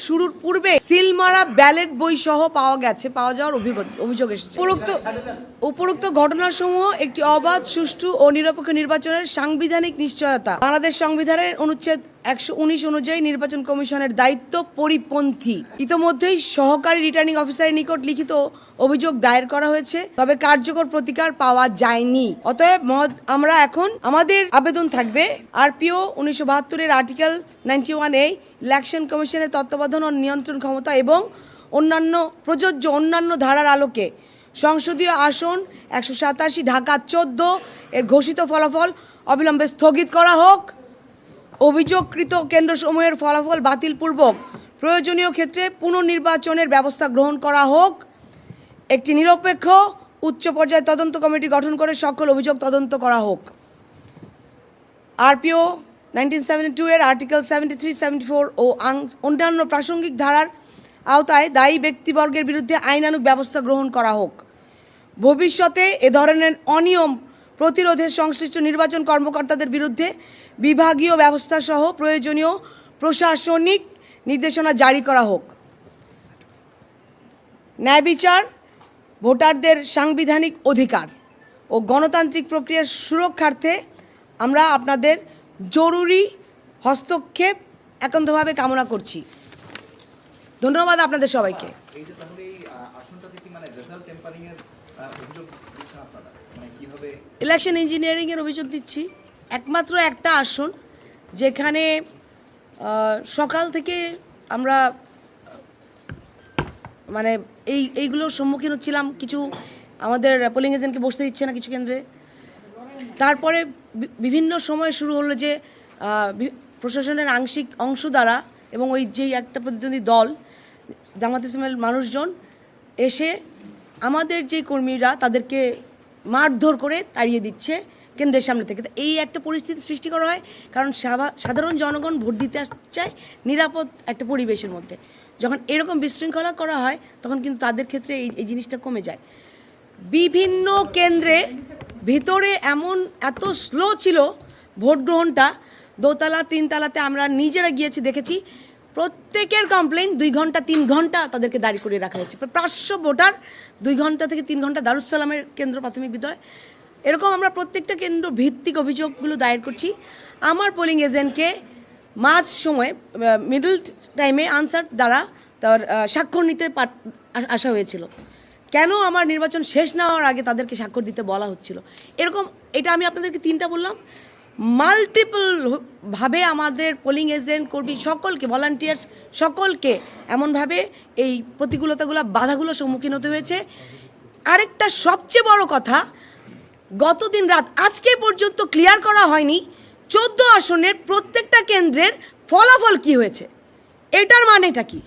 শুরুর পূর্বে সিলমারা ব্যালট বই সহ পাওয়া যাওয়ার অভিযোগ এসেছে। উপরোক্ত ঘটনাসমূহ একটি অবাধ, সুষ্ঠু ও নিরপেক্ষ নির্বাচনের সাংবিধানিক নিশ্চয়তা, বাংলাদেশ সংবিধানের অনুচ্ছেদ 119 অনুযায়ী নির্বাচন কমিশনের দায়িত্ব পরিপন্থী। ইতোমধ্যেই সহকারী রিটার্নিং অফিসারের নিকট লিখিত অভিযোগ দায়ের করা হয়েছে, তবে কার্যকর প্রতিকার পাওয়া যায়নি। অতএব আমরা এখন আমাদের আবেদন থাকবে আরপিও 1972 আর্টিকেল 91A ইলেকশন কমিশনের তত্ত্বাবধান ও নিয়ন্ত্রণ ক্ষমতা এবং প্রযোজ্য অন্যান্য ধারার আলোকে সংসদীয় আসন 187 ঢাকা 14 এর ঘোষিত ফলাফল অবিলম্বে স্থগিত করা হোক। অভিযোগকৃত কেন্দ্রসমূহের ফলাফল বাতিলপূর্বক প্রয়োজনীয় ক্ষেত্রে পুনর্নির্বাচনের ব্যবস্থা গ্রহণ করা হোক। একটি নিরপেক্ষ উচ্চ পর্যায়ে তদন্ত কমিটি গঠন করে সকল অভিযোগ তদন্ত করা হোক। আরপিও 1972 এর আর্টিকেল 73, 74 ও অন্যান্য প্রাসঙ্গিক ধারার আওতায় দায়ী ব্যক্তিবর্গের বিরুদ্ধে আইনানুগ ব্যবস্থা গ্রহণ করা হোক। ভবিষ্যতে এ ধরনের অনিয়ম প্রতিরোধে সংশ্লিষ্ট নির্বাচন কর্মকর্তাদের বিরুদ্ধে বিভাগীয় ব্যবস্থা সহ প্রয়োজনীয় প্রশাসনিক নির্দেশনা জারি করা হোক। ন্যায় বিচার, ভোটারদের সাংবিধানিক অধিকার ও গণতান্ত্রিক প্রক্রিয়ার সুরক্ষার্থে আমরা আপনাদের জরুরি হস্তক্ষেপ একান্তভাবে কামনা করছি। ধন্যবাদ আপনাদের সবাইকে। ইলেকশন ইঞ্জিনিয়ারিংয়ের অভিযোগ দিচ্ছি। একমাত্র একটা আসন যেখানে সকাল থেকে আমরা এইগুলোর সম্মুখীন হচ্ছিলাম। কিছু আমাদের পোলিং এজেন্টকে বসতে দিচ্ছে না কিছু কেন্দ্রে। তারপরে বিভিন্ন সময় শুরু হলো যে প্রশাসনের আংশিক অংশ দ্বারা এবং ওই যেই একটা প্রতিদ্বন্দ্বী দল জামাত ইসলামের মানুষজন এসে আমাদের যে কর্মীরা তাদেরকে মারধর করে তাড়িয়ে দিচ্ছে কেন্দ্রের সামনে থেকে। এই একটা পরিস্থিতি সৃষ্টি করা হয় কারণ সাধারণ জনগণ ভোট দিতে চায় নিরাপদ একটা পরিবেশের মধ্যে। যখন এরকম বিশৃঙ্খলা করা হয় তখন কিন্তু তাদের ক্ষেত্রে এই জিনিসটা কমে যায়। বিভিন্ন কেন্দ্রে ভিতরে এত স্লো ছিল ভোট গ্রহণটা, দোতলা 3 তলাতে আমরা নিজেরা গিয়েছি, দেখেছি। প্রত্যেকের কমপ্লেইন 2 ঘন্টা 3 ঘন্টা তাদেরকে দাঁড় করিয়ে রাখা হয়েছে। প্রায় 500 ভোটার 2 ঘন্টা থেকে 3 ঘন্টা দারুসালামের কেন্দ্র প্রাথমিক বিদ্যালয়। এরকম আমরা প্রত্যেকটা কেন্দ্র ভিত্তিক অভিযোগগুলো দায়ের করছি। আমার পোলিং এজেন্টকে মাঝ সময়ে মিডল টাইমে আনসার দ্বারা তার স্বাক্ষর নিতে আসা হয়েছিল। কেন আমার নির্বাচন শেষ না হওয়ার আগে তাদেরকে স্বাক্ষর দিতে বলা হচ্ছিল? এটা আমি আপনাদেরকে 3টা বললাম। মাল্টিপলভাবে আমাদের পোলিং এজেন্ট, কর্মী সকলকে, ভলান্টিয়ার্স সকলকে এমনভাবে এই প্রতিকূলতাগুলো, বাধাগুলোর সম্মুখীন হতে হয়েছে। আরেকটা সবচেয়ে বড় কথা, গতদিন রাত আজকে পর্যন্ত ক্লিয়ার করা হয়নি 14 আসনের প্রত্যেকটা কেন্দ্রের ফলাফল কি হয়েছে। এটার মানেটা কি?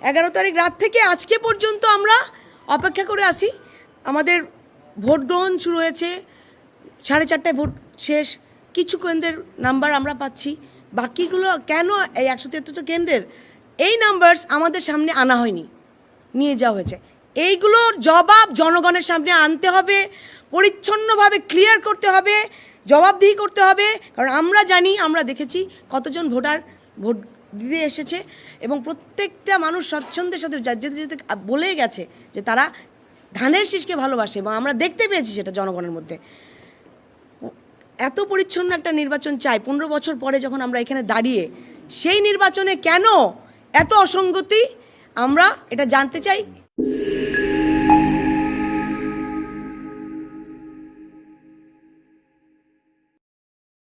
11 তারিখ রাত থেকে আজকে পর্যন্ত আমরা অপেক্ষা করে আছি। আমাদের ভোট গ্রহণ শুরু হয়েছে 4:30টায়, ভোট শেষ। কিছু কেন্দ্রের নাম্বার আমরা পাচ্ছি, বাকিগুলো কেন এই 173টা কেন্দ্রের এই নাম্বারস আমাদের সামনে আনা হয়নি, নিয়ে যাওয়া হয়েছে। এইগুলোর জবাব জনগণের সামনে আনতে হবে, পরিচ্ছন্নভাবে ক্লিয়ার করতে হবে, জবাবদিহি করতে হবে। কারণ আমরা জানি, আমরা দেখেছি কতজন ভোটার ভোট দিতে এসেছে এবং প্রত্যেকটা মানুষ স্বচ্ছন্দের সাথে যেতে যেতে বলে গেছে যে তারা ধানের শীষকে ভালোবাসে এবং আমরা দেখতে পেয়েছি সেটা জনগণের মধ্যে। এত পরিচ্ছন্ন একটা নির্বাচন চাই 15 বছর পরে যখন আমরা এখানে দাঁড়িয়ে, সেই নির্বাচনে কেন এত অসঙ্গতি আমরা এটা জানতে চাই।